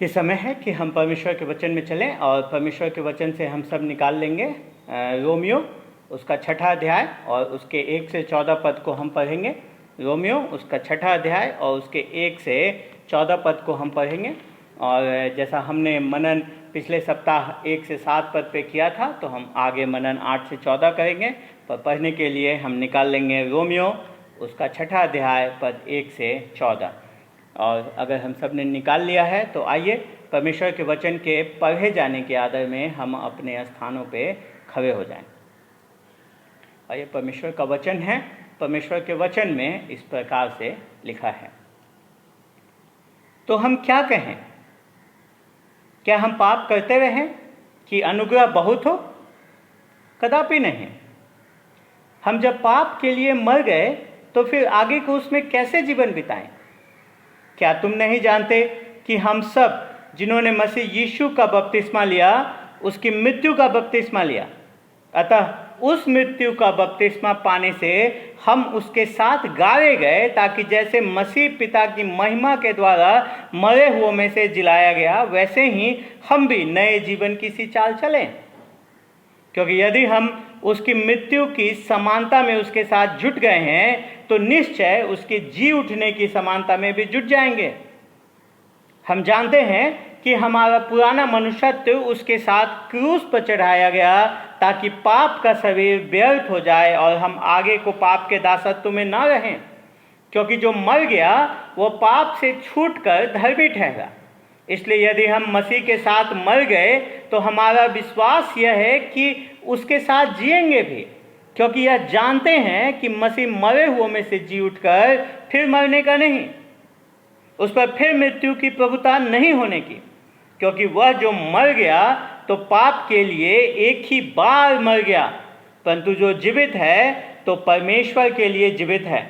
ये समय है कि हम परमेश्वर के वचन में चलें और परमेश्वर के वचन से हम सब निकाल लेंगे रोमियो उसका 6ठा अध्याय और उसके 1 से 14 पद को हम पढ़ेंगे। रोमियो उसका 6ठा अध्याय और उसके 1 से 14 पद को हम पढ़ेंगे। और जैसा हमने मनन पिछले सप्ताह 1 से 7 पद पे किया था, तो हम आगे मनन 8 से 14 करेंगे। पर पढ़ने के लिए हम निकाल लेंगे रोमियो उसका 6ठा अध्याय पद 1 से 14। और अगर हम सब ने निकाल लिया है तो आइए परमेश्वर के वचन के पढ़े जाने के आदर में हम अपने स्थानों पे खड़े हो जाएं। और ये परमेश्वर का वचन है। परमेश्वर के वचन में इस प्रकार से लिखा है, तो हम क्या कहें? क्या हम पाप करते रहें कि अनुग्रह बहुत हो? कदापि नहीं। हम जब पाप के लिए मर गए तो फिर आगे को उसमें कैसे जीवन बिताएं? क्या तुम नहीं जानते कि हम सब जिन्होंने मसीह यीशु का बपतिस्मा लिया उसकी मृत्यु का बपतिस्मा लिया, अतः उस मृत्यु का बपतिस्मा पाने से हम उसके साथ गाड़े गए, ताकि जैसे मसीह पिता की महिमा के द्वारा मरे हुओं में से जिलाया गया, वैसे ही हम भी नए जीवन की सी चाल चलें। क्योंकि यदि हम उसकी मृत्यु की समानता में उसके साथ जुट गए हैं तो निश्चय उसके जी उठने की समानता में भी जुट जाएंगे। हम जानते हैं कि हमारा पुराना मनुष्यत्व उसके साथ क्रूस पर चढ़ाया गया, ताकि पाप का शरीर व्यर्थ हो जाए और हम आगे को पाप के दासत्व में न रहें। क्योंकि जो मर गया वो पाप से छूटकर धर्मी ठहरा। इसलिए यदि हम मसीह के साथ मर गए तो हमारा विश्वास यह है कि उसके साथ जिएंगे भी, क्योंकि यह जानते हैं कि मसीह मरे हुओं में से जी उठकर फिर मरने का नहीं, उस पर फिर मृत्यु की प्रभुता नहीं होने की। क्योंकि वह जो मर गया तो पाप के लिए एक ही बार मर गया, परंतु जो जीवित है तो परमेश्वर के लिए जीवित है।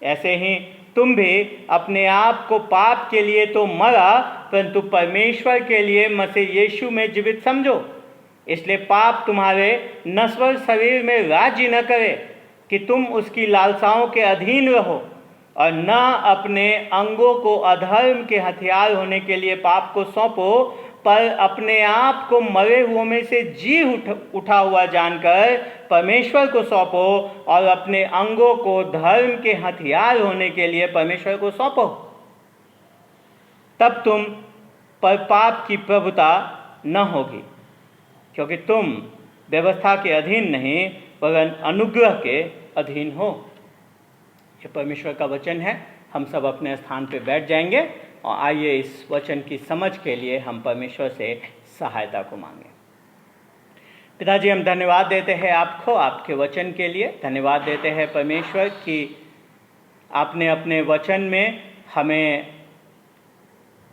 ऐसे ही तुम भी अपने आप को पाप के लिए तो मरा, परंतु परमेश्वर के लिए मसीह यीशु में जीवित समझो। इसलिए पाप तुम्हारे नश्वर शरीर में राज्य न करे कि तुम उसकी लालसाओं के अधीन रहो, और न अपने अंगों को अधर्म के हथियार होने के लिए पाप को सौंपो, पर अपने आप को मरे हुओं में से जी उठा हुआ जानकर परमेश्वर को सौंपो, और अपने अंगों को धर्म के हथियार होने के लिए परमेश्वर को सौंपो। तब तुम पर पाप की प्रभुता न होगी, क्योंकि तुम व्यवस्था के अधीन नहीं वरन अनुग्रह के अधीन हो। ये परमेश्वर का वचन है। हम सब अपने स्थान पर बैठ जाएंगे और आइए इस वचन की समझ के लिए हम परमेश्वर से सहायता को मांगें। पिताजी, हम धन्यवाद देते हैं आपको, आपके वचन के लिए धन्यवाद देते हैं परमेश्वर कि आपने अपने वचन में हमें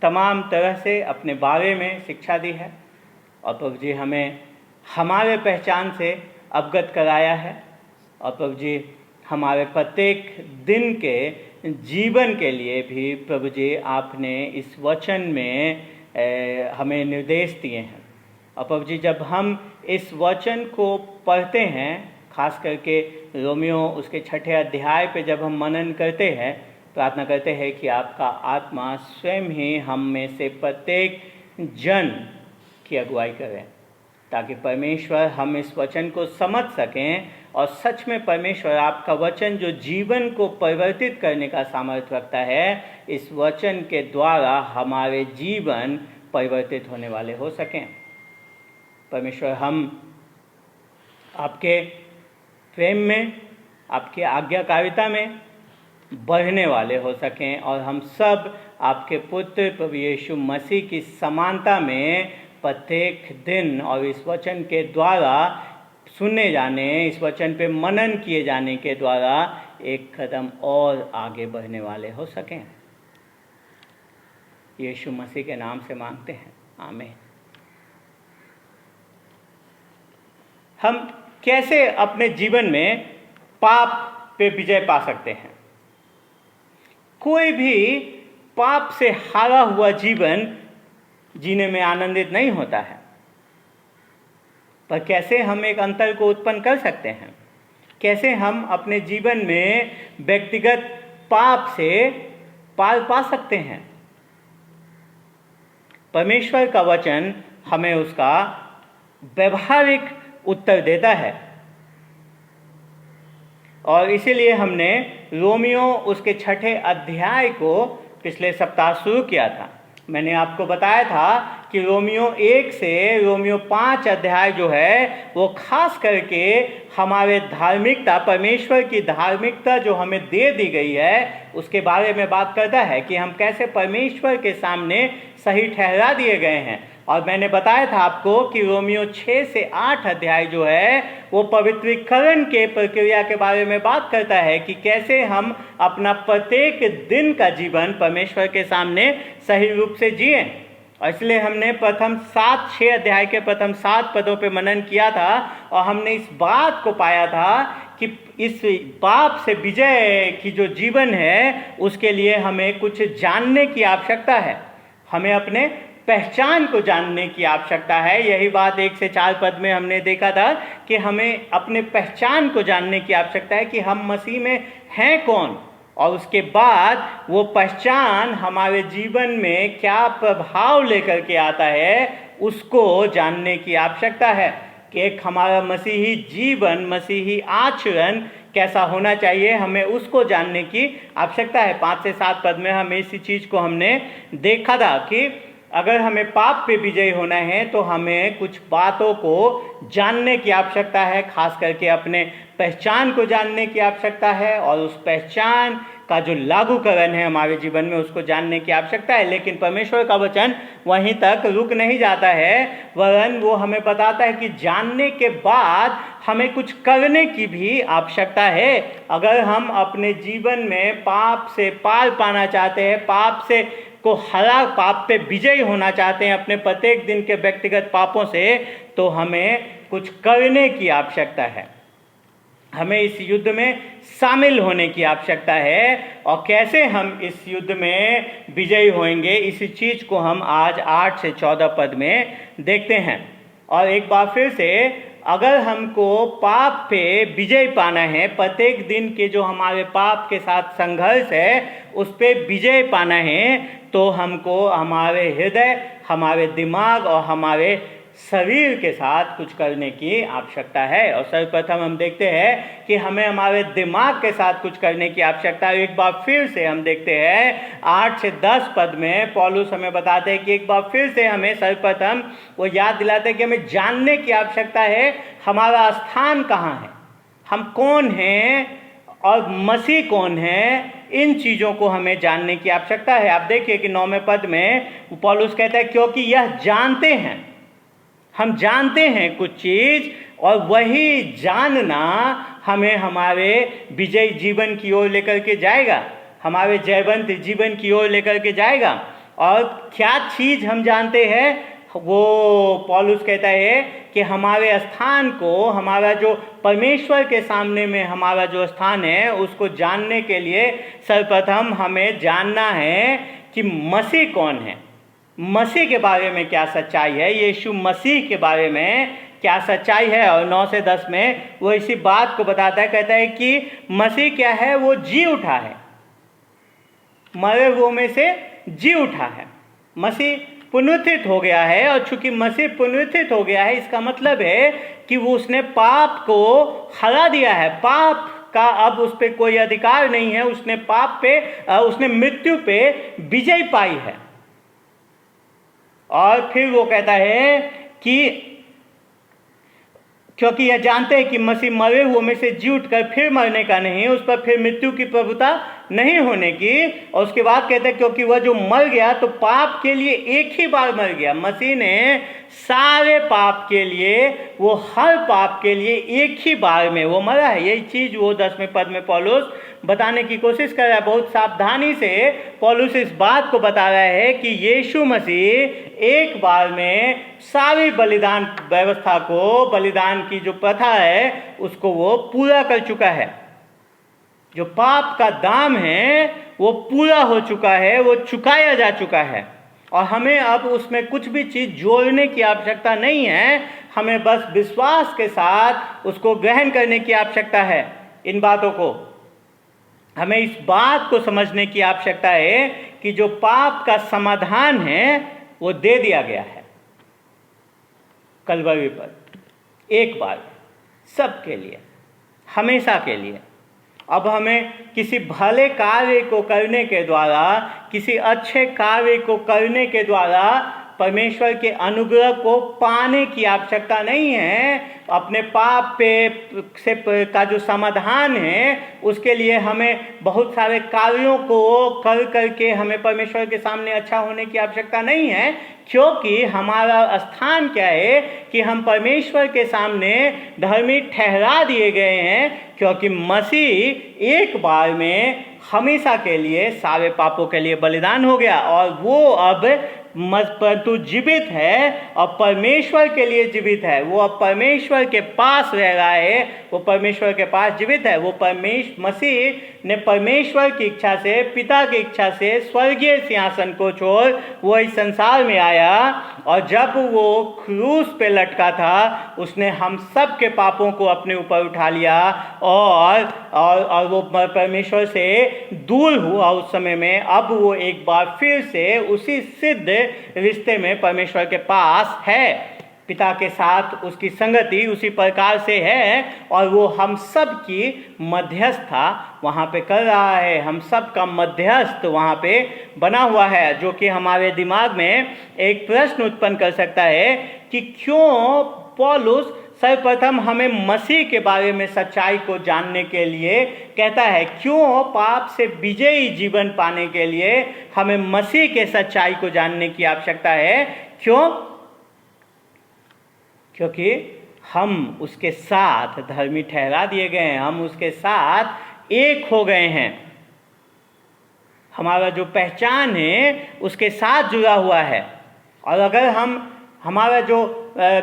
तमाम तरह से अपने बारे में शिक्षा दी है, और प्रभु जी हमें हमारे पहचान से अवगत कराया है, और प्रभु जी हमारे प्रत्येक दिन के जीवन के लिए भी प्रभु जी आपने इस वचन में हमें निर्देश दिए हैं। और प्रभु जी जब हम इस वचन को पढ़ते हैं, खास करके रोमियो उसके 6ठे अध्याय पे जब हम मनन करते हैं, प्रार्थना करते हैं कि आपका आत्मा स्वयं ही हम में से प्रत्येक जन की अगुवाई करें, ताकि परमेश्वर हम इस वचन को समझ सकें, और सच में परमेश्वर आपका वचन जो जीवन को परिवर्तित करने का सामर्थ्य रखता है, इस वचन के द्वारा हमारे जीवन परिवर्तित होने वाले हो सकें। परमेश्वर हम आपके प्रेम में, आपके आज्ञाकारिता में बढ़ने वाले हो सकें, और हम सब आपके पुत्र प्रभु यीशु मसीह की समानता में प्रत्येक दिन और इस वचन के द्वारा सुने जाने, इस वचन पे मनन किए जाने के द्वारा एक कदम और आगे बढ़ने वाले हो सकें। यीशु मसीह के नाम से मांगते हैं, आमीन। हम कैसे अपने जीवन में पाप पे विजय पा सकते हैं? कोई भी पाप से हारा हुआ जीवन जीने में आनंदित नहीं होता है, पर कैसे हम एक अंतर को उत्पन्न कर सकते हैं? कैसे हम अपने जीवन में व्यक्तिगत पाप से पार पा सकते हैं? परमेश्वर का वचन हमें उसका व्यवहारिक उत्तर देता है। और इसीलिए हमने रोमियो उसके 6 अध्याय को पिछले सप्ताह शुरू किया था। मैंने आपको बताया था कि रोमियो 1 से रोमियो 5 अध्याय जो है वो खास करके हमारे धार्मिकता, परमेश्वर की धार्मिकता जो हमें दे दी गई है उसके बारे में बात करता है कि हम कैसे परमेश्वर के सामने सही ठहरा दिए गए हैं। और मैंने बताया था आपको कि रोमियो 6 से 8 अध्याय जो है वो पवित्रीकरण के प्रक्रिया के बारे में बात करता है कि कैसे हम अपना प्रत्येक दिन का जीवन परमेश्वर के सामने सही रूप से जिए। और इसलिए हमने प्रथम 6 अध्याय के प्रथम 7 पदों पे मनन किया था और हमने इस बात को पाया था कि इस पाप से विजय की जो जीवन है उसके लिए हमें कुछ जानने की आवश्यकता है। हमें अपने पहचान को जानने की आवश्यकता है। यही बात 1 से 4 पद में हमने देखा था कि हमें अपने पहचान को जानने की आवश्यकता है कि हम मसीह में हैं कौन, और उसके बाद वो पहचान हमारे जीवन में क्या प्रभाव लेकर के आता है उसको जानने की आवश्यकता है कि एक हमारा मसीही जीवन, मसीही आचरण कैसा होना चाहिए, हमें उसको जानने की आवश्यकता है। 5 से 7 पद में हमें इसी चीज़ को हमने देखा था कि अगर हमें पाप पे विजयी होना है तो हमें कुछ बातों को जानने की आवश्यकता है, खास करके अपने पहचान को जानने की आवश्यकता है और उस पहचान का जो लागूकरण है हमारे जीवन में उसको जानने की आवश्यकता है। लेकिन परमेश्वर का वचन वहीं तक रुक नहीं जाता है, वरन वो हमें बताता है कि जानने के बाद हमें कुछ करने की भी आवश्यकता है। अगर हम अपने जीवन में पाप से पार पाना चाहते हैं, पाप से को हरा, पाप पे विजयी होना चाहते हैं अपने प्रत्येक दिन के व्यक्तिगत पापों से, तो हमें कुछ करने की आवश्यकता है। हमें इस युद्ध में शामिल होने की आवश्यकता है। और कैसे हम इस युद्ध में विजयी होंगे, इसी चीज को हम आज 8 से 14 पद में देखते हैं। और एक बार फिर से, अगर हमको पाप पे विजय पाना है, प्रत्येक दिन के जो हमारे पाप के साथ संघर्ष है उस पे विजय पाना है, तो हमको हमारे हृदय, हमारे दिमाग और हमारे शरीर के साथ कुछ करने की आवश्यकता है। और सर्वप्रथम हम देखते हैं कि हमें हमारे दिमाग के साथ कुछ करने की आवश्यकता है। एक बार फिर से हम देखते हैं 8 से 10 पद में पौलुस हमें बताते हैं कि एक बार फिर से हमें सर्वप्रथम वो याद दिलाते हैं कि हमें जानने की आवश्यकता है हमारा स्थान कहाँ है, हम कौन हैं और मसीह कौन है। इन चीज़ों को हमें जानने की आवश्यकता है। आप देखिए कि 9वें पद में पौलुस कहता है क्योंकि यह जानते हैं, हम जानते हैं कुछ चीज़, और वही जानना हमें हमारे विजयी जीवन की ओर लेकर के जाएगा, हमारे जयवंत जीवन की ओर लेकर के जाएगा। और क्या चीज़ हम जानते हैं, वो पौलुस कहता है कि हमारे स्थान को, हमारा जो परमेश्वर के सामने में हमारा जो स्थान है उसको जानने के लिए सर्वप्रथम हमें जानना है कि मसीह कौन है, मसीह के बारे में क्या सच्चाई है, यीशु मसीह के बारे में क्या सच्चाई है। और 9 से 10 में वो इसी बात को बताता है, कहता है कि मसीह क्या है, वो जी उठा है, मरे हुओं में से जी उठा है, मसीह पुनरुत्थित हो गया है। और चूंकि मसीह पुनरुत्थित हो गया है, इसका मतलब है कि वो उसने पाप को हरा दिया है, पाप का अब उस पर कोई अधिकार नहीं है, उसने पाप पे, उसने मृत्यु पे विजय पाई है। और फिर वो कहता है कि क्योंकि यह जानते हैं कि मसीह मरे हुए में से जी उठकर फिर मरने का नहीं, उस पर फिर मृत्यु की प्रभुता नहीं होने की। और उसके बाद कहते हैं क्योंकि वह जो मर गया तो पाप के लिए एक ही बार मर गया, मसीह ने सारे पाप के लिए, वो हर पाप के लिए एक ही बार में वो मरा है। यही चीज वो 10वें पद में पौलुस बताने की कोशिश कर रहा है। बहुत सावधानी से पौलुस इस बात को बता रहा है कि यीशु मसीह एक बार में सारी बलिदान व्यवस्था को, बलिदान की जो प्रथा है उसको वो पूरा कर चुका है। जो पाप का दाम है वो पूरा हो चुका है, वो चुकाया जा चुका है। और हमें अब उसमें कुछ भी चीज़ जोड़ने की आवश्यकता नहीं है, हमें बस विश्वास के साथ उसको ग्रहण करने की आवश्यकता है। इन बातों को हमें इस बात को समझने की आवश्यकता है कि जो पाप का समाधान है वो दे दिया गया है कलवरी पर, एक बार सबके लिए, हमेशा के लिए। अब हमें किसी भले कार्य को करने के द्वारा, किसी अच्छे कार्य को करने के द्वारा परमेश्वर के अनुग्रह को पाने की आवश्यकता नहीं है। अपने पाप पे का जो समाधान है उसके लिए हमें बहुत सारे कार्यों को कर करके हमें परमेश्वर के सामने अच्छा होने की आवश्यकता नहीं है, क्योंकि हमारा स्थान क्या है कि हम परमेश्वर के सामने धर्मी ठहरा दिए गए हैं, क्योंकि मसीह एक बार में हमेशा के लिए सारे पापों के लिए बलिदान हो गया और वो अब परंतु जीवित है और परमेश्वर के लिए जीवित है। वो अब परमेश्वर के पास रह रहा है, वो परमेश्वर के पास जीवित है। वो मसीह ने परमेश्वर की इच्छा से, पिता की इच्छा से स्वर्गीय सिंहासन को छोड़ वो इस संसार में आया और जब वो क्रूस पे लटका था उसने हम सब के पापों को अपने ऊपर उठा लिया और वो परमेश्वर से दूर हुआ उस समय में। अब वो एक बार फिर से उसी सिद्ध रिश्ते में परमेश्वर के पास है, पिता के साथ उसकी संगति उसी प्रकार से है और वो हम सब की मध्यस्थता वहाँ पे कर रहा है। हम सब का मध्यस्थ वहाँ पे बना हुआ है, जो कि हमारे दिमाग में एक प्रश्न उत्पन्न कर सकता है कि क्यों पौलुस सर्वप्रथम हमें मसीह के बारे में सच्चाई को जानने के लिए कहता है। क्यों पाप से विजयी जीवन पाने के लिए हमें मसीह के सच्चाई को जानने की आवश्यकता है? क्यों? क्योंकि हम उसके साथ धर्मी ठहरा दिए गए हैं, हम उसके साथ एक हो गए हैं। हमारा जो पहचान है उसके साथ जुड़ा हुआ है और अगर हमारा जो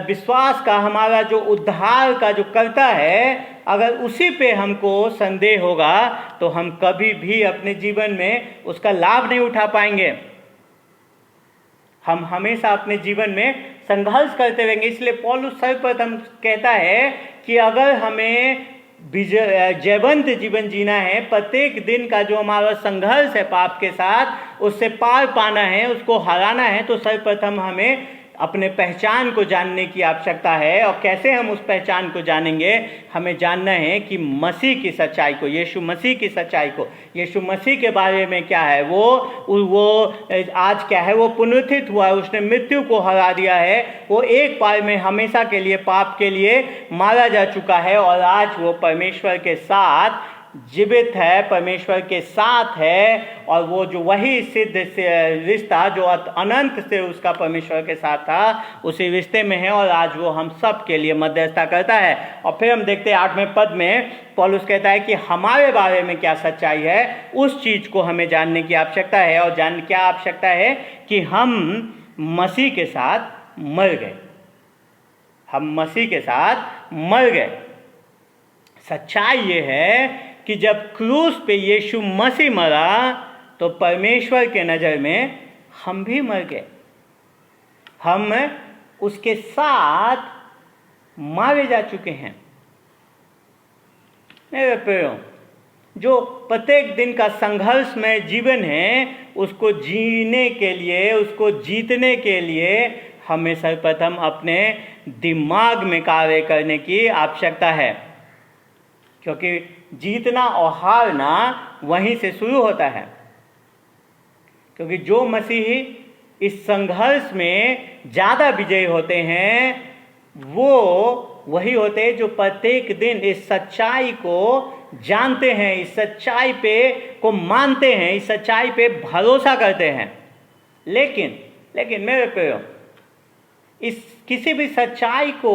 विश्वास का, हमारा जो उद्धार का जो करता है, अगर उसी पे हमको संदेह होगा तो हम कभी भी अपने जीवन में उसका लाभ नहीं उठा पाएंगे। हम हमेशा अपने जीवन में संघर्ष करते रहेंगे। इसलिए पौलुस सर्वप्रथम कहता है कि अगर हमें जयवंत जीवन जीना है, प्रत्येक दिन का जो हमारा संघर्ष है पाप के साथ, उससे पार पाना है, उसको हराना है, तो सर्वप्रथम हमें अपने पहचान को जानने की आवश्यकता है। और कैसे हम उस पहचान को जानेंगे? हमें जानना है कि मसीह की सच्चाई को, यीशु मसीह की सच्चाई को, यीशु मसीह के बारे में क्या है, वो आज क्या है, वो पुनरुत्थित हुआ है, उसने मृत्यु को हरा दिया है, वो एक बार में हमेशा के लिए पाप के लिए मारा जा चुका है और आज वो परमेश्वर के साथ जीवित है, परमेश्वर के साथ है। और वो जो वही सिद्ध रिश्ता जो अनंत से उसका परमेश्वर के साथ था, उसी रिश्ते में है और आज वो हम सब के लिए मध्यस्थता करता है। और फिर हम देखते हैं 8वें पद में पौलुस कहता है कि हमारे बारे में क्या सच्चाई है, उस चीज़ को हमें जानने की आवश्यकता है। और क्या आवश्यकता है? कि हम मसीह के साथ मर गए, हम मसीह के साथ मर गए। सच्चाई ये है कि जब क्रूस पे यीशु मसीह मरा तो परमेश्वर के नज़र में हम भी मर गए, हम उसके साथ मारे जा चुके हैं। मेरे प्रियो, जो प्रत्येक दिन का संघर्ष में जीवन है, उसको जीने के लिए, उसको जीतने के लिए हमें सर्वप्रथम अपने दिमाग में कार्य करने की आवश्यकता है, क्योंकि जीतना और हारना वहीं से शुरू होता है। क्योंकि जो मसीही इस संघर्ष में ज़्यादा विजयी होते हैं, वो वही होते हैं जो प्रत्येक दिन इस सच्चाई को जानते हैं, इस सच्चाई पे को मानते हैं, इस सच्चाई पे भरोसा करते हैं। लेकिन मेरे प्रियो, इस किसी भी सच्चाई को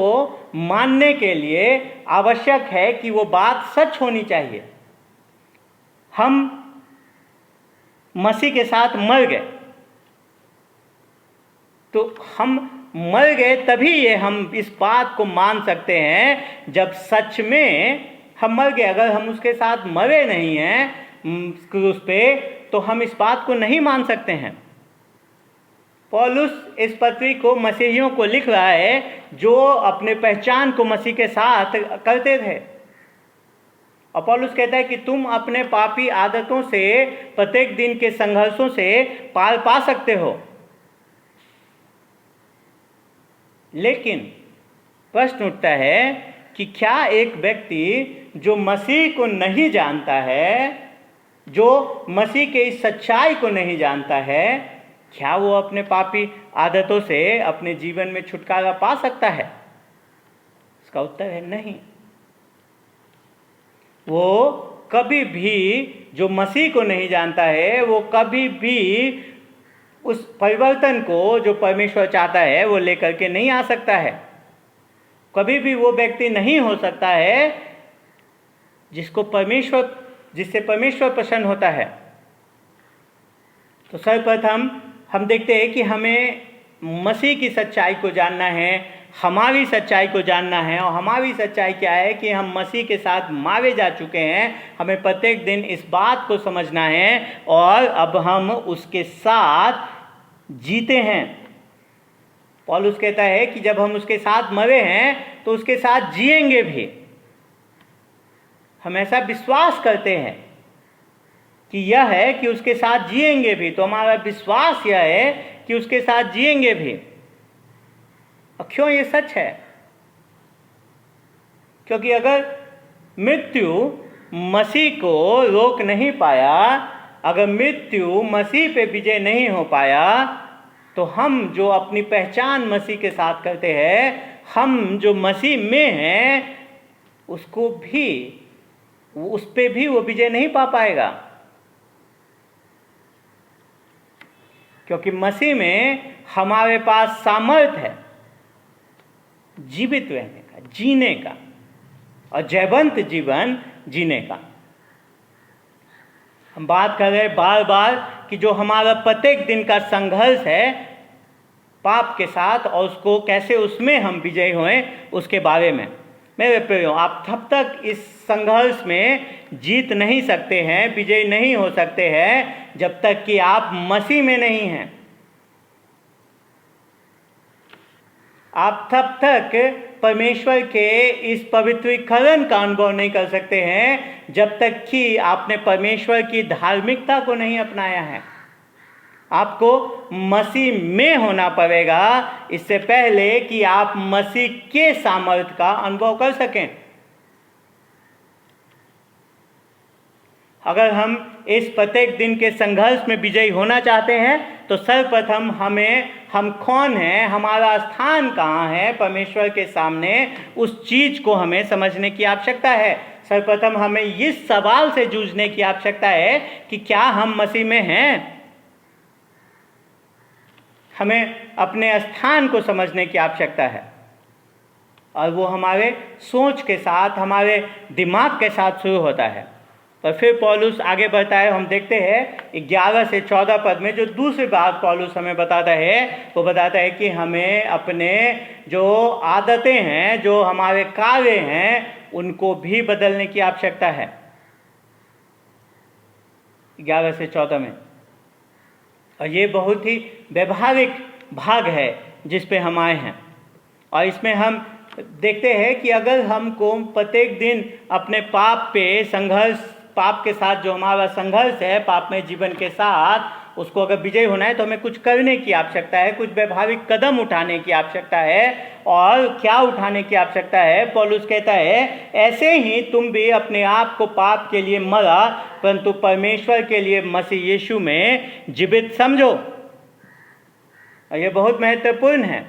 मानने के लिए आवश्यक है कि वो बात सच होनी चाहिए। हम मसीह के साथ मर गए, तो हम मर गए तभी ये हम इस बात को मान सकते हैं जब सच में हम मर गए। अगर हम उसके साथ मरे नहीं हैं क्रूस पे, तो हम इस बात को नहीं मान सकते हैं। पौलुस इस पत्री को मसीहियों को लिख रहा है जो अपने पहचान को मसीह के साथ करते थे। और पौलुस कहता है कि तुम अपने पापी आदतों से, प्रत्येक दिन के संघर्षों से पार पा सकते हो। लेकिन प्रश्न उठता है कि क्या एक व्यक्ति जो मसीह को नहीं जानता है, जो मसीह के इस सच्चाई को नहीं जानता है, क्या वो अपने पापी आदतों से अपने जीवन में छुटकारा पा सकता है? इसका उत्तर है नहीं। वो कभी भी, जो मसीह को नहीं जानता है, वो कभी भी उस परिवर्तन को जो परमेश्वर चाहता है वो लेकर के नहीं आ सकता है। कभी भी वो व्यक्ति नहीं हो सकता है जिससे परमेश्वर प्रसन्न होता है। तो सर्वप्रथम हम देखते हैं कि हमें मसीह की सच्चाई को जानना है, हमारी सच्चाई को जानना है। और हमारी सच्चाई क्या है कि हम मसीह के साथ मारे जा चुके हैं। हमें प्रत्येक दिन इस बात को समझना है और अब हम उसके साथ जीते हैं। पौलुस कहता है कि जब हम उसके साथ मरे हैं तो उसके साथ जिएंगे भी। हम ऐसा विश्वास करते हैं कि यह है कि उसके साथ जिएंगे भी, तो हमारा विश्वास यह है कि उसके साथ जिएंगे भी। और क्यों ये सच है? क्योंकि अगर मृत्यु मसीह को रोक नहीं पाया, अगर मृत्यु मसीह पे विजय नहीं हो पाया, तो हम जो अपनी पहचान मसीह के साथ करते हैं, हम जो मसीह में हैं, उसको भी, उस पे भी वो विजय नहीं पा पाएगा। क्योंकि मसीह में हमारे पास सामर्थ है जीवित रहने का, जीने का, और जयवंत जीवन जीने का। हम बात कर रहे बार बार कि जो हमारा प्रत्येक दिन का संघर्ष है पाप के साथ, और उसको कैसे उसमें हम विजयी हों, उसके बारे में। मेरे प्रियो, आप तब तक इस संघर्ष में जीत नहीं सकते हैं, विजयी नहीं हो सकते हैं, जब तक कि आप मसीह में नहीं हैं। आप तब तक परमेश्वर के इस पवित्रीकरण का अनुभव नहीं कर सकते हैं जब तक कि आपने परमेश्वर की धार्मिकता को नहीं अपनाया है। आपको मसीह में होना पड़ेगा इससे पहले कि आप मसीह के सामर्थ्य का अनुभव कर सकें। अगर हम इस प्रत्येक दिन के संघर्ष में विजयी होना चाहते हैं तो सर्वप्रथम हम कौन हैं, हमारा स्थान कहाँ है परमेश्वर के सामने, उस चीज को हमें समझने की आवश्यकता है। सर्वप्रथम हमें इस सवाल से जूझने की आवश्यकता है कि क्या हम मसीह में हैं। हमें अपने स्थान को समझने की आवश्यकता है, और वो हमारे सोच के साथ, हमारे दिमाग के साथ शुरू होता है। और फिर पौलुस आगे बढ़ता है। हम देखते हैं 11 से 14 पद में जो दूसरी बात पौलुस हमें बताता है, वो बताता है कि हमें अपने जो आदतें हैं, जो हमारे कार्य हैं, उनको भी बदलने की आवश्यकता है। 11 से 14 में, और ये बहुत ही व्यवहारिक भाग है जिस पे हम आए हैं। और इसमें हम देखते हैं कि अगर हमको प्रत्येक दिन अपने पाप पे संघर्ष, पाप के साथ जो हमारा संघर्ष है, पाप में जीवन के साथ, उसको अगर विजय होना है तो हमें कुछ करने की आवश्यकता है, कुछ व्यवहारिक कदम उठाने की आवश्यकता है। और क्या उठाने की आवश्यकता है? पौलुस कहता है, ऐसे ही तुम भी अपने आप को पाप के लिए मरा, परंतु परमेश्वर के लिए मसीह यीशु में जीवित समझो। और ये बहुत महत्वपूर्ण है।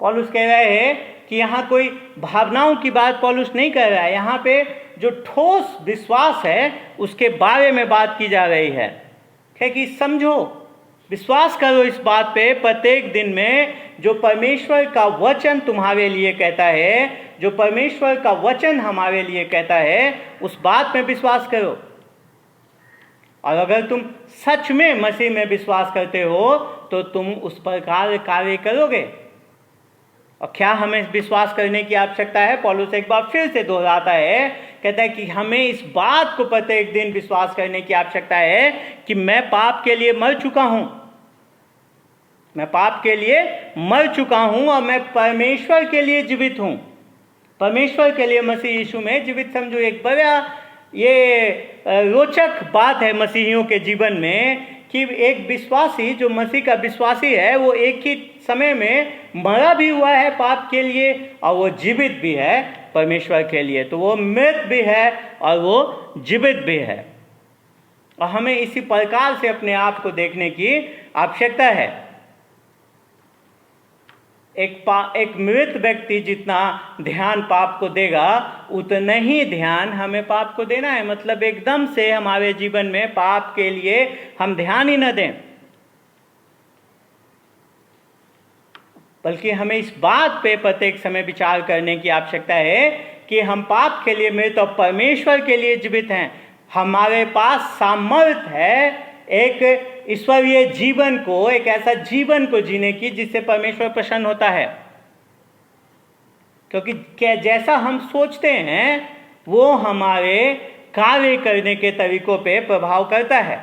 पौलुस कह रहे हैं कि यहाँ कोई भावनाओं की बात पौलुस नहीं कर रहा है, यहाँ पे जो ठोस विश्वास है उसके बारे में बात की जा रही है कि समझो, विश्वास करो इस बात पे प्रत्येक दिन में, जो परमेश्वर का वचन तुम्हारे लिए कहता है, जो परमेश्वर का वचन हमारे लिए कहता है, उस बात में विश्वास करो। और अगर तुम सच में मसीह में विश्वास करते हो तो तुम उस प्रकार कार्य करोगे। और क्या हमें विश्वास करने की आवश्यकता है? पौलुस एक बार फिर से दोहराता है, कहता है कि हमें इस बात को प्रत्येक दिन विश्वास करने की आवश्यकता है कि मैं पाप के लिए मर चुका हूं, मैं पाप के लिए मर चुका हूं और मैं परमेश्वर के लिए जीवित हूं। परमेश्वर के लिए मसीह यीशु में जीवित समझो। एक बड़ा ये रोचक बात है मसीहियों के जीवन में कि एक विश्वासी जो मसीह का विश्वासी है वो एक ही समय में मरा भी हुआ है पाप के लिए और वो जीवित भी है परमेश्वर के लिए। तो वो मृत भी है और वो जीवित भी है, और हमें इसी प्रकार से अपने आप को देखने की आवश्यकता है। एक मृत व्यक्ति जितना ध्यान पाप को देगा उतना ही ध्यान हमें पाप को देना है। मतलब एकदम से हमारे जीवन में पाप के लिए हम ध्यान ही न दें, बल्कि हमें इस बात पे प्रत्येक समय विचार करने की आवश्यकता है कि हम पाप के लिए मृत और परमेश्वर के लिए जीवित हैं। हमारे पास सामर्थ्य है एक ईश्वरीय जीवन को, एक ऐसा जीवन को जीने की जिससे परमेश्वर प्रसन्न होता है, क्योंकि जैसा हम सोचते हैं वो हमारे कार्य करने के तरीकों पे प्रभाव करता है।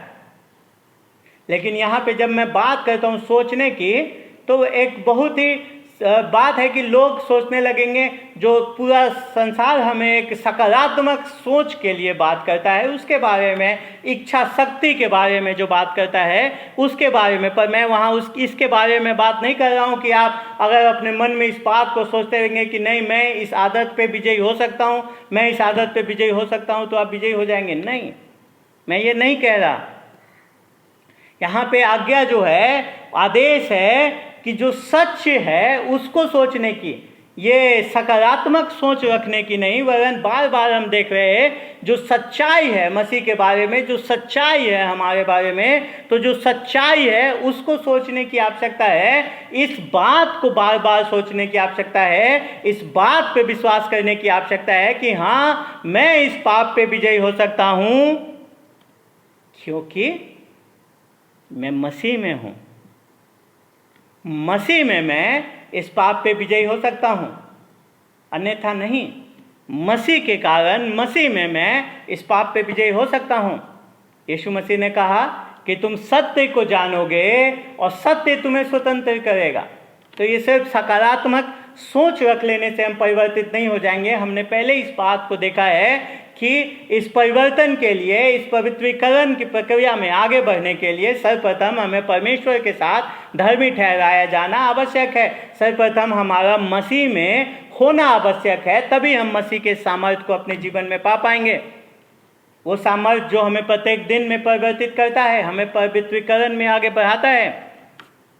लेकिन यहाँ पे जब मैं बात करता हूँ सोचने की, तो एक बहुत ही बात है कि लोग सोचने लगेंगे, जो पूरा संसार हमें एक सकारात्मक सोच के लिए बात करता है, उसके बारे में, इच्छा शक्ति के बारे में जो बात करता है उसके बारे में। पर मैं वहाँ इसके बारे में बात नहीं कर रहा हूँ कि आप अगर अपने मन में इस बात को सोचते रहेंगे कि नहीं मैं इस आदत पे विजयी हो सकता हूँ, मैं इस आदत पे विजयी हो सकता हूँ, तो आप विजयी हो जाएंगे। नहीं, मैं ये नहीं कह रहा। यहाँ पे आज्ञा जो है, आदेश है कि जो सच है उसको सोचने की, ये सकारात्मक सोच रखने की नहीं, वरन बार बार हम देख रहे हैं जो सच्चाई है मसीह के बारे में, जो सच्चाई है हमारे बारे में, तो जो सच्चाई है उसको सोचने की आवश्यकता है। इस बात को बार बार सोचने की आवश्यकता है, इस बात पे विश्वास करने की आवश्यकता है कि हाँ मैं इस पाप पे विजयी हो सकता हूँ, क्योंकि मैं मसीह में हूँ। मसीह में मैं इस पाप पे विजयी हो सकता हूँ, अन्यथा नहीं। मसीह के कारण, मसीह में मैं इस पाप पे विजयी हो सकता हूँ। यीशु मसीह ने कहा कि तुम सत्य को जानोगे और सत्य तुम्हें स्वतंत्र करेगा। तो ये सिर्फ सकारात्मक सोच रख लेने से हम परिवर्तित नहीं हो जाएंगे। हमने पहले इस बात को देखा है कि इस परिवर्तन के लिए, इस पवित्रीकरण की प्रक्रिया में आगे बढ़ने के लिए सर्वप्रथम हमें परमेश्वर के साथ धर्मी ठहराया जाना आवश्यक है। सर्वप्रथम हमारा मसीह में होना आवश्यक है, तभी हम मसीह के सामर्थ्य को अपने जीवन में पा पाएंगे। वो सामर्थ्य जो हमें प्रत्येक दिन में परिवर्तित करता है, हमें पवित्रीकरण में आगे बढ़ाता है।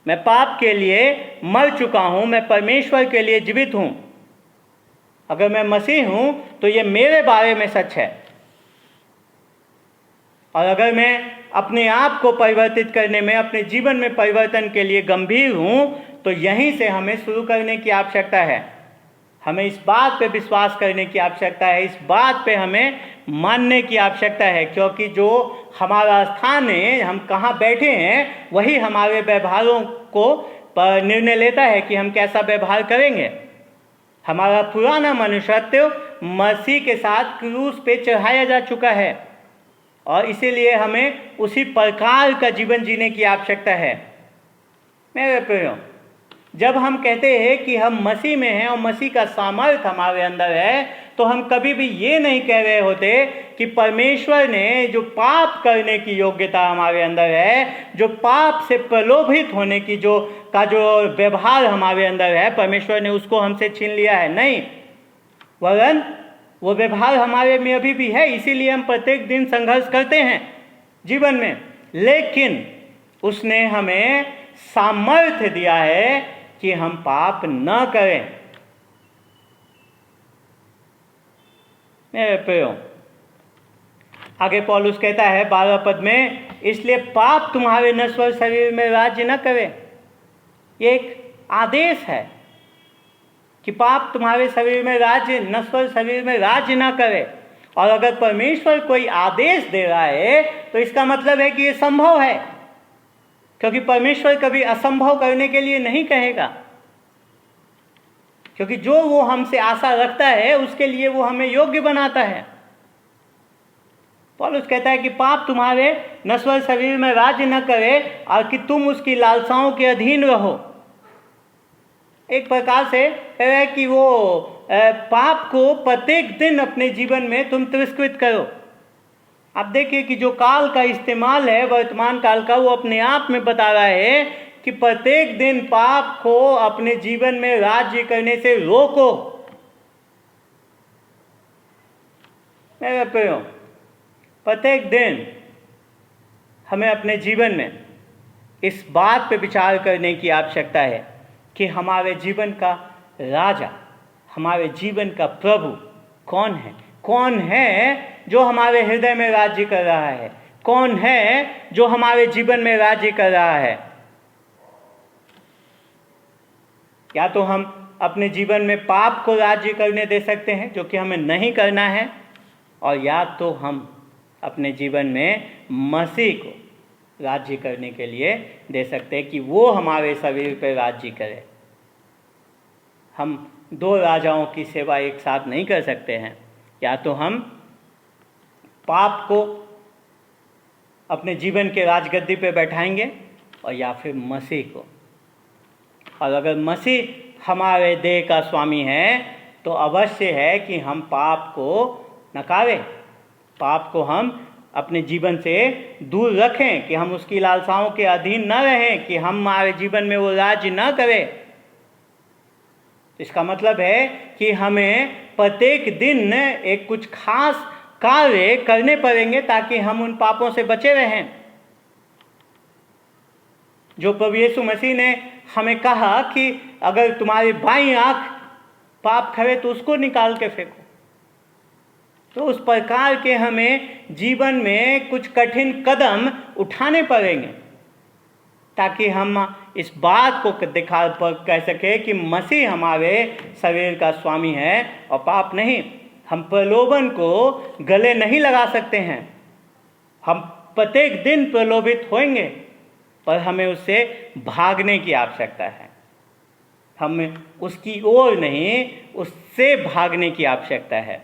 मैं पाप के लिए मर चुका हूँ, मैं परमेश्वर के लिए जीवित हूँ। अगर मैं मसीह हूँ तो ये मेरे बारे में सच है, और अगर मैं अपने आप को परिवर्तित करने में, अपने जीवन में परिवर्तन के लिए गंभीर हूँ, तो यहीं से हमें शुरू करने की आवश्यकता है। हमें इस बात पे विश्वास करने की आवश्यकता है, इस बात पे हमें मानने की आवश्यकता है, क्योंकि जो हमारा स्थान है, हम कहाँ बैठे हैं, वही हमारे व्यवहारों को निर्णय लेता है कि हम कैसा व्यवहार करेंगे। हमारा पुराना मनुष्यत्व मसीह के साथ क्रूस पे चढ़ाया जा चुका है, और इसीलिए हमें उसी प्रकार का जीवन जीने की आवश्यकता है। मेरे प्रियो, जब हम कहते हैं कि हम मसीह में हैं और मसीह का सामर्थ्य हमारे अंदर है, तो हम कभी भी ये नहीं कह रहे होते कि परमेश्वर ने जो पाप करने की योग्यता हमारे अंदर है, जो पाप से प्रलोभित होने की जो व्यवहार हमारे अंदर है, परमेश्वर ने उसको हमसे छीन लिया है। नहीं, वरन वो व्यवहार हमारे में अभी भी है, इसीलिए हम प्रत्येक दिन संघर्ष करते हैं जीवन में। लेकिन उसने हमें सामर्थ्य दिया है कि हम पाप न करें। मेरे प्रियो, आगे पौलुस कहता है 12 पद में, इसलिए पाप तुम्हारे नश्वर शरीर में राज्य न करे। ये एक आदेश है कि पाप तुम्हारे शरीर में राज्य, नश्वर शरीर में राज्य ना करे। और अगर परमेश्वर कोई आदेश दे रहा है तो इसका मतलब है कि ये संभव है, क्योंकि परमेश्वर कभी असंभव करने के लिए नहीं कहेगा, क्योंकि जो वो हमसे आशा रखता है उसके लिए वो हमें योग्य बनाता है। पौलुस कहता है कि पाप तुम्हारे नश्वर शरीर में राज्य न करे और कि तुम उसकी लालसाओं के अधीन रहो। एक प्रकार से कह रहा है कि वो पाप को प्रत्येक दिन अपने जीवन में तुम तिरस्कृत करो, आप देखिए कि जो काल का इस्तेमाल है वर्तमान काल का, वो अपने आप में बता रहा है कि प्रत्येक दिन पाप को अपने जीवन में राज्य करने से रोको। मेरे प्रियो, प्रत्येक दिन हमें अपने जीवन में इस बात पे विचार करने की आवश्यकता है कि हमारे जीवन का राजा, हमारे जीवन का प्रभु कौन है? कौन है जो हमारे हृदय में राज्य कर रहा है? कौन है जो हमारे जीवन में राज्य कर रहा है? या तो हम अपने जीवन में पाप को राज्य करने दे सकते हैं, जो कि हमें नहीं करना है, और या तो हम अपने जीवन में मसीह को राज्य करने के लिए दे सकते हैं कि वो हमारे शरीर पर राज्य करे। हम दो राजाओं की सेवा एक साथ नहीं कर सकते हैं। या तो हम पाप को अपने जीवन के राजगद्दी पे बैठाएंगे, और या फिर मसीह को। और अगर मसीह हमारे देह का स्वामी है तो अवश्य है कि हम पाप को नकारें, पाप को हम अपने जीवन से दूर रखें, कि हम उसकी लालसाओं के अधीन न रहें, कि हम हमारे जीवन में वो राज्य न करें। इसका मतलब है कि हमें प्रत्येक दिन एक कुछ खास कार्य करने पड़ेंगे ताकि हम उन पापों से बचे रहें। जो प्रभु यीशु मसीह ने हमें कहा कि अगर तुम्हारी बाईं आंख पाप करे तो उसको निकाल के फेंको। तो उस प्रकार के हमें जीवन में कुछ कठिन कदम उठाने पड़ेंगे ताकि हम इस बात को कह सके कि मसीह हमारे शरीर का स्वामी है और पाप नहीं। हम प्रलोभन को गले नहीं लगा सकते हैं। हम प्रत्येक दिन प्रलोभित होंगे, पर हमें उससे भागने की आवश्यकता है। हमें उसकी ओर नहीं, उससे भागने की आवश्यकता है।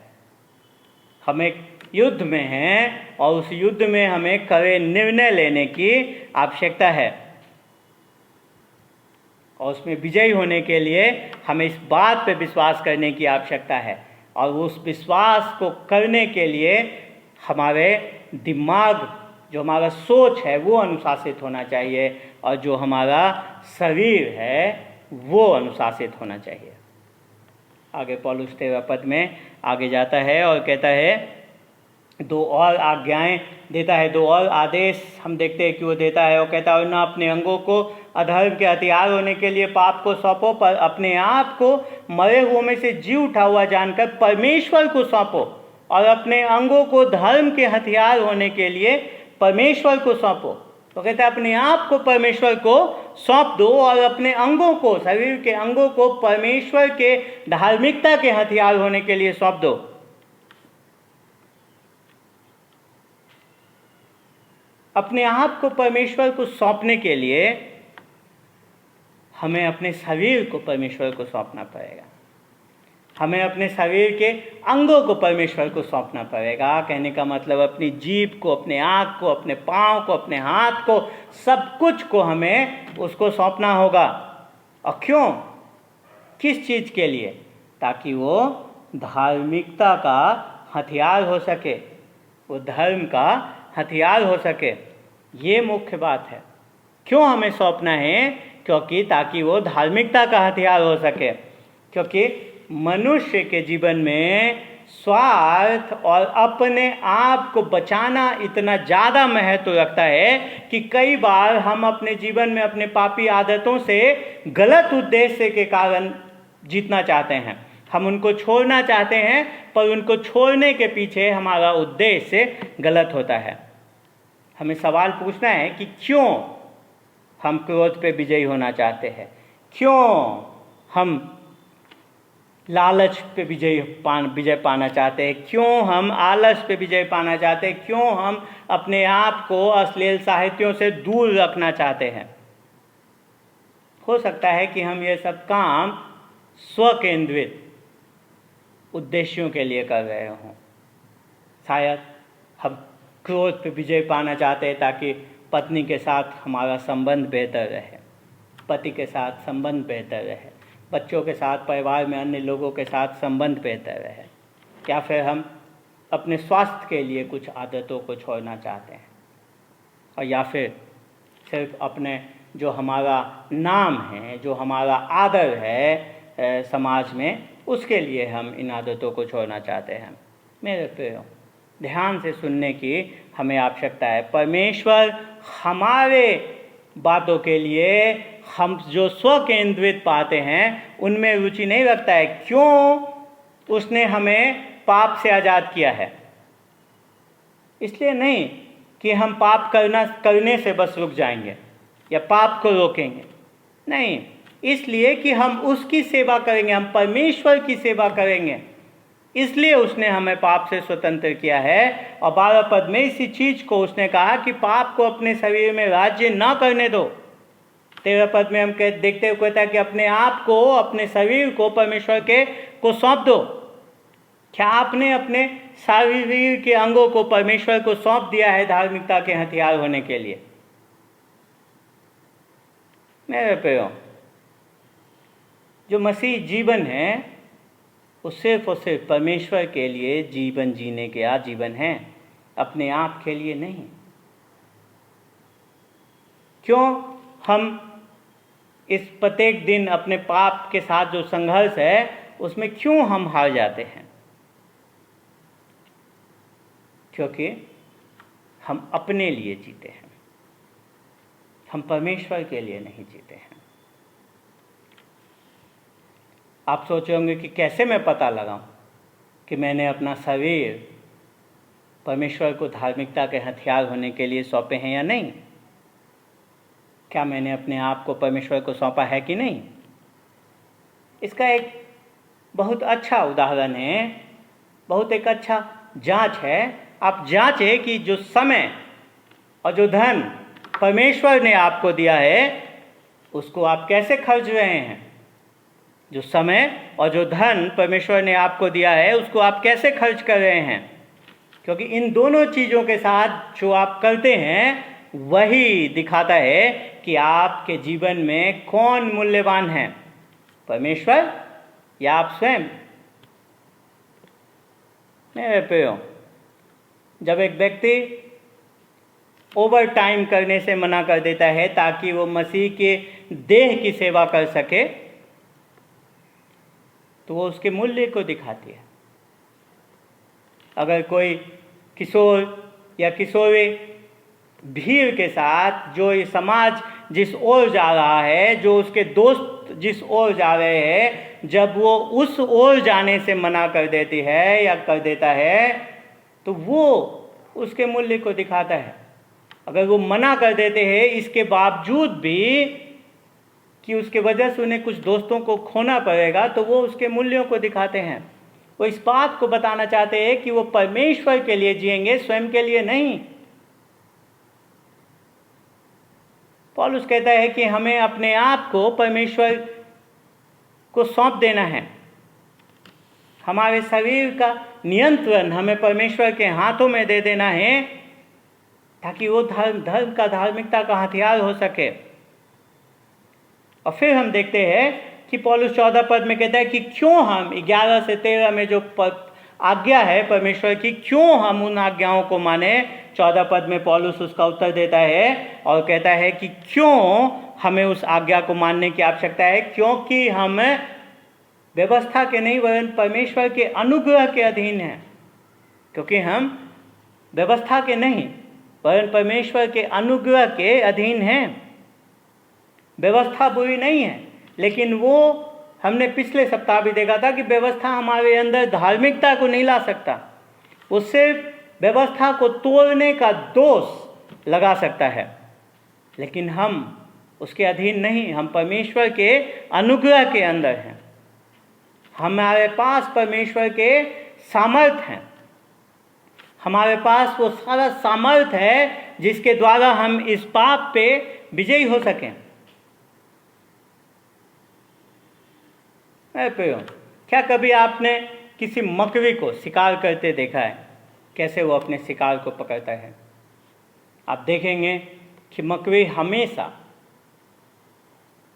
हम एक युद्ध में हैं और उस युद्ध में हमें कड़े निर्णय लेने की आवश्यकता है, और उसमें विजयी होने के लिए हमें इस बात पे विश्वास करने की आवश्यकता है। और उस विश्वास को करने के लिए हमारे दिमाग, जो हमारा सोच है, वो अनुशासित होना चाहिए, और जो हमारा शरीर है वो अनुशासित होना चाहिए। आगे पौलुस 13 पद में आगे जाता है और कहता है, दो और आज्ञाएं देता है, दो और आदेश हम देखते हैं कि वो देता है। वो कहता है, ना अपने अंगों को अधर्म के हथियार होने के लिए पाप को सौंपो, पर अपने आप को मरे हुओं में से जी उठा हुआ जानकर परमेश्वर को सौंपो, और अपने अंगों को धर्म के हथियार होने के लिए परमेश्वर को सौंपो। तो कहता है अपने आप को परमेश्वर को सौंप दो, और अपने अंगों को, शरीर के अंगों को परमेश्वर के धार्मिकता के हथियार होने के लिए सौंप दो। अपने आप को परमेश्वर को सौंपने के लिए हमें अपने शरीर को परमेश्वर को सौंपना पड़ेगा। हमें अपने शरीर के अंगों को परमेश्वर को सौंपना पड़ेगा। कहने का मतलब अपनी जीभ को, अपने आँख को, अपने पाँव को, अपने हाथ को, सब कुछ को हमें उसको सौंपना होगा। और क्यों? किस चीज़ के लिए? ताकि वो धार्मिकता का हथियार हो सके, वो धर्म का हथियार हो सके। ये मुख्य बात है। क्यों हमें सौंपना है? क्योंकि ताकि वो धार्मिकता का हथियार हो सके। क्योंकि मनुष्य के जीवन में स्वार्थ और अपने आप को बचाना इतना ज़्यादा महत्व रखता है कि कई बार हम अपने जीवन में अपने पापी आदतों से गलत उद्देश्य के कारण जीतना चाहते हैं। हम उनको छोड़ना चाहते हैं, पर उनको छोड़ने के पीछे हमारा उद्देश्य गलत होता है। हमें सवाल पूछना है कि क्यों हम क्रोध पे विजयी होना चाहते हैं, क्यों हम लालच पे विजय पाना चाहते हैं, क्यों हम आलस पे विजय पाना चाहते हैं, क्यों हम अपने आप को अश्लील साहित्यों से दूर रखना चाहते हैं। हो सकता है कि हम ये सब काम स्वकेंद्रित उद्देश्यों के लिए कर रहे हों। शायद हम क्रोध पे विजय पाना चाहते हैं ताकि पत्नी के साथ हमारा संबंध बेहतर रहे, पति के साथ संबंध बेहतर रहे, बच्चों के साथ, परिवार में अन्य लोगों के साथ संबंध बेहतर रहे। या फिर हम अपने स्वास्थ्य के लिए कुछ आदतों को छोड़ना चाहते हैं, और या फिर सिर्फ अपने जो हमारा नाम है, जो हमारा आदर है समाज में, उसके लिए हम इन आदतों को छोड़ना चाहते हैं। मेरे प्रियो, ध्यान से सुनने की हमें आवश्यकता है। परमेश्वर हमारे बातों के लिए हम जो स्व केंद्रित पाते हैं उनमें रुचि नहीं रखता है। क्यों? उसने हमें पाप से आज़ाद किया है। इसलिए नहीं कि हम पाप करने से बस रुक जाएंगे या पाप को रोकेंगे, नहीं, इसलिए कि हम उसकी सेवा करेंगे, हम परमेश्वर की सेवा करेंगे। इसलिए उसने हमें पाप से स्वतंत्र किया है। और 12 पद में इसी चीज को उसने कहा कि पाप को अपने शरीर में राज्य ना करने दो। 13 पद में हम देखते हुए कहता है कि अपने आप को, अपने शरीर को परमेश्वर को सौंप दो। क्या आपने अपने शरीर के अंगों को परमेश्वर को सौंप दिया है धार्मिकता के हथियार होने के लिए? मेरे प्रियो, जो मसीह जीवन है वो सिर्फ और सिर्फ परमेश्वर के लिए जीवन जीने के आजीवन है, अपने आप के लिए नहीं। क्यों हम इस प्रत्येक दिन अपने पाप के साथ जो संघर्ष है उसमें क्यों हम हार जाते हैं? क्योंकि हम अपने लिए जीते हैं, हम परमेश्वर के लिए नहीं जीते हैं। आप सोचे होंगे कि कैसे मैं पता लगाऊं कि मैंने अपना शरीर परमेश्वर को धार्मिकता के हथियार होने के लिए सौंपे हैं या नहीं? क्या मैंने अपने आप को परमेश्वर को सौंपा है कि नहीं? इसका एक बहुत अच्छा उदाहरण है, बहुत एक अच्छा जांच है। आप जांचें कि जो समय और जो धन परमेश्वर ने आपको दिया है उसको आप कैसे खर्च रहे हैं। जो समय और जो धन परमेश्वर ने आपको दिया है उसको आप कैसे खर्च कर रहे हैं। क्योंकि इन दोनों चीज़ों के साथ जो आप करते हैं वही दिखाता है कि आपके जीवन में कौन मूल्यवान है, परमेश्वर या आप स्वयं। मेरे प्रियो, जब एक व्यक्ति ओवर टाइम करने से मना कर देता है ताकि वो मसीह के देह की सेवा कर सके, तो वो उसके मूल्य को दिखाती है। अगर कोई किशोर या किशोरी भीड़ के साथ, जो ये समाज जिस ओर जा रहा है, जो उसके दोस्त जिस ओर जा रहे हैं, जब वो उस ओर जाने से मना कर देती है या कर देता है तो वो उसके मूल्य को दिखाता है। अगर वो मना कर देते हैं इसके बावजूद भी कि उसके वजह से उन्हें कुछ दोस्तों को खोना पड़ेगा, तो वो उसके मूल्यों को दिखाते हैं। वो इस बात को बताना चाहते हैं कि वो परमेश्वर के लिए जिएंगे, स्वयं के लिए नहीं। पौलुस कहता है कि हमें अपने आप को परमेश्वर को सौंप देना है। हमारे शरीर का नियंत्रण हमें परमेश्वर के हाथों में दे देना है ताकि वो धर्म का, धार्मिकता का हथियार हो सके। और फिर हम देखते हैं कि पौलुस 14 पद में कहता है कि क्यों हम 11 से 13 में जो आज्ञा है परमेश्वर की, क्यों हम उन आज्ञाओं को माने। 14 पद में पौलुस उसका उत्तर देता है और कहता है कि क्यों हमें उस आज्ञा को मानने की आवश्यकता है। क्योंकि हम व्यवस्था के नहीं वरन परमेश्वर के अनुग्रह के अधीन हैं। क्योंकि हम व्यवस्था के नहीं वरन परमेश्वर के अनुग्रह के अधीन हैं। व्यवस्था बुरी नहीं है, लेकिन वो हमने पिछले सप्ताह भी देखा था कि व्यवस्था हमारे अंदर धार्मिकता को नहीं ला सकता। वो सिर्फ व्यवस्था को तोड़ने का दोष लगा सकता है, लेकिन हम उसके अधीन नहीं, हम परमेश्वर के अनुग्रह के अंदर हैं। हमारे पास परमेश्वर के सामर्थ हैं, हमारे पास वो सारा सामर्थ है जिसके द्वारा हम इस पाप पे विजयी हो सकें। प्रियो, क्या कभी आपने किसी मकड़ी को शिकार करते देखा है? कैसे वो अपने शिकार को पकड़ता है? आप देखेंगे कि मकड़ी हमेशा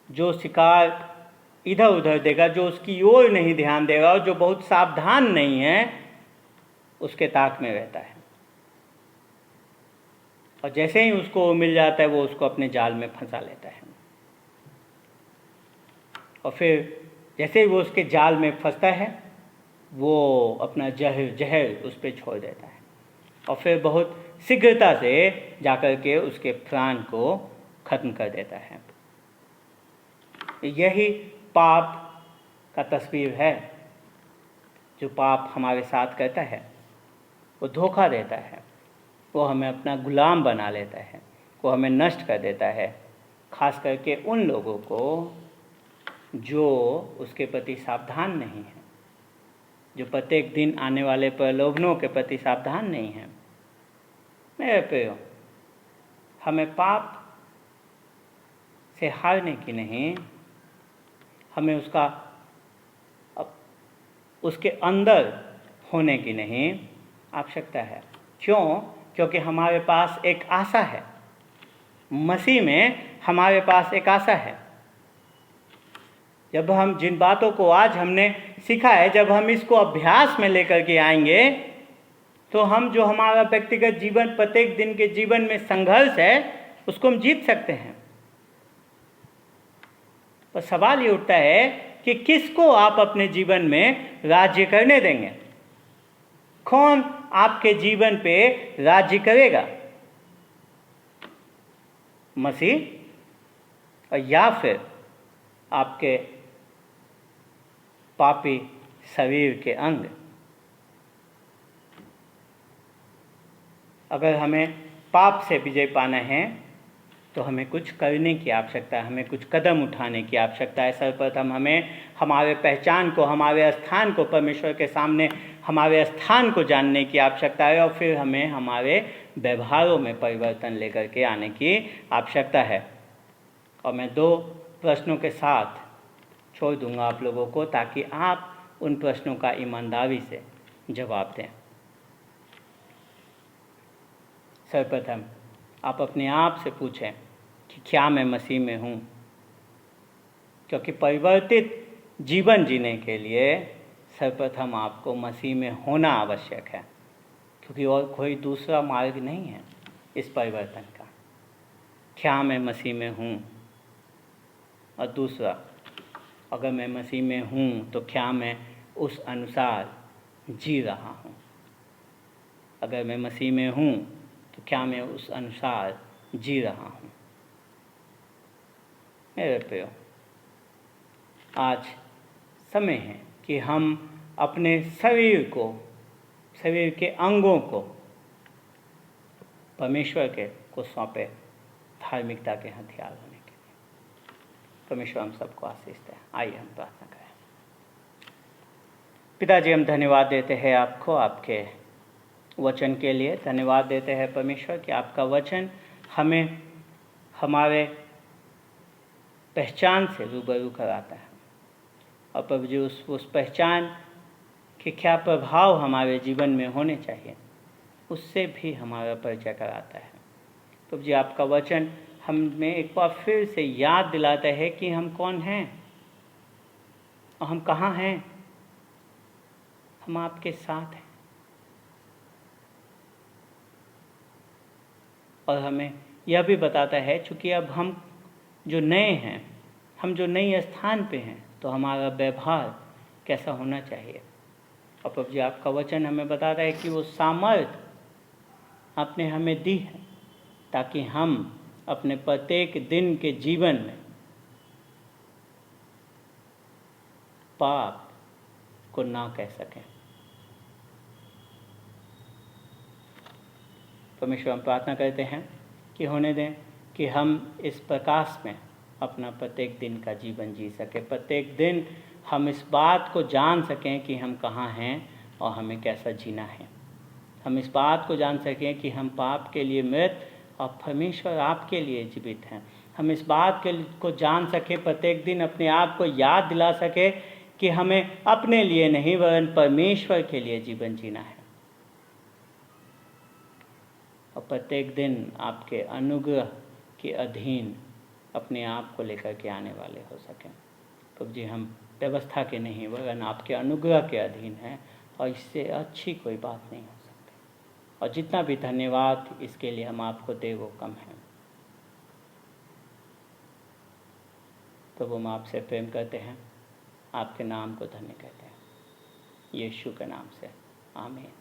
जो शिकार इधर उधर देगा, जो उसकी ओर नहीं ध्यान देगा और जो बहुत सावधान नहीं है, उसके ताक में रहता है, और जैसे ही उसको मिल जाता है वो उसको अपने जाल में फंसा लेता है, और फिर जैसे ही वो उसके जाल में फंसता है वो अपना जहर उस पर छोड़ देता है, और फिर बहुत शीघ्रता से जाकर के उसके प्राण को खत्म कर देता है। यही पाप का तस्वीर है। जो पाप हमारे साथ करता है वो धोखा देता है, वो हमें अपना गुलाम बना लेता है, वो हमें नष्ट कर देता है, खास करके उन लोगों को जो उसके प्रति सावधान नहीं हैं, जो प्रत्येक दिन आने वाले प्रलोभनों के प्रति सावधान नहीं हैं। मेरे प्रियो, हमें पाप से हारने की नहीं, हमें उसके अंदर होने की नहीं आवश्यकता है। क्यों? क्योंकि हमारे पास एक आशा है, मसीह में हमारे पास एक आशा है। जब हम जिन बातों को आज हमने सीखा है, जब हम इसको अभ्यास में लेकर के आएंगे तो हम जो हमारा व्यक्तिगत जीवन, प्रत्येक दिन के जीवन में संघर्ष है, उसको हम जीत सकते हैं। पर सवाल ये उठता है कि किसको आप अपने जीवन में राज्य करने देंगे? कौन आपके जीवन पे राज्य करेगा? मसीह या फिर आपके पापी शरीर के अंग? अगर हमें पाप से विजय पाना है तो हमें कुछ करने की आवश्यकता है, हमें कुछ कदम उठाने की आवश्यकता है। सर्वप्रथम हमें हमारे पहचान को, हमारे स्थान को, परमेश्वर के सामने हमारे स्थान को जानने की आवश्यकता है, और फिर हमें हमारे व्यवहारों में परिवर्तन लेकर के आने की आवश्यकता है। और मैं 2 प्रश्नों के साथ छोड़ दूंगा आप लोगों को, ताकि आप उन प्रश्नों का ईमानदारी से जवाब दें। सर्वप्रथम आप अपने आप से पूछें कि क्या मैं मसीह में हूँ? क्योंकि परिवर्तित जीवन जीने के लिए सर्वप्रथम आपको मसीह में होना आवश्यक है, क्योंकि और कोई दूसरा मार्ग नहीं है इस परिवर्तन का। क्या मैं मसीह में हूँ? और दूसरा, अगर मैं मसीह में हूँ तो क्या मैं उस अनुसार जी रहा हूँ? अगर मैं मसीह में हूँ तो क्या मैं उस अनुसार जी रहा हूँ? मेरे प्रियो, आज समय है कि हम अपने शरीर के अंगों को परमेश्वर को सौंपे धार्मिकता के हथियार होने के लिए। परमेश्वर हम सबको आशीष दें। आइए हम प्रार्थना करें। पिताजी, हम धन्यवाद देते हैं आपको, आपके वचन के लिए धन्यवाद देते हैं परमेश्वर कि आपका वचन हमें हमारे पहचान से रूबरू कराता है, और प्रभु जी उस पहचान के क्या प्रभाव हमारे जीवन में होने चाहिए उससे भी हमारा परिचय कराता है। प्रभु जी, आपका वचन हमें एक बार फिर से याद दिलाता है कि हम कौन हैं और हम कहाँ हैं। हम आपके साथ हैं, और हमें यह भी बताता है चूँकि अब हम जो नए हैं, हम जो नए स्थान पे हैं, तो हमारा व्यवहार कैसा होना चाहिए। और प्रभु जी, आपका वचन हमें बताता है कि वो सामर्थ आपने हमें दी है ताकि हम अपने प्रत्येक दिन के जीवन में पाप को ना कह सकें। परमेश्वर, हम प्रार्थना करते हैं कि होने दें कि हम इस प्रकाश में अपना प्रत्येक दिन का जीवन जी सकें, प्रत्येक दिन हम इस बात को जान सकें कि हम कहाँ हैं और हमें कैसा जीना है। हम इस बात को जान सकें कि हम पाप के लिए मृत और परमेश्वर आपके लिए जीवित हैं। हम इस बात को जान सकें, प्रत्येक दिन अपने आप को याद दिला सके कि हमें अपने लिए नहीं वरन परमेश्वर के लिए जीवन जीना है, और प्रत्येक दिन आपके अनुग्रह के अधीन अपने आप को लेकर के आने वाले हो सकें। प्रभु जी, हम व्यवस्था के नहीं वरन आपके अनुग्रह के अधीन हैं, और इससे अच्छी कोई बात नहीं हो सकती। और जितना भी धन्यवाद इसके लिए हम आपको दे वो कम है। प्रभु हम आपसे प्रेम करते हैं, आपके नाम को धन्य कहते हैं, यीशु के नाम से, आमीन।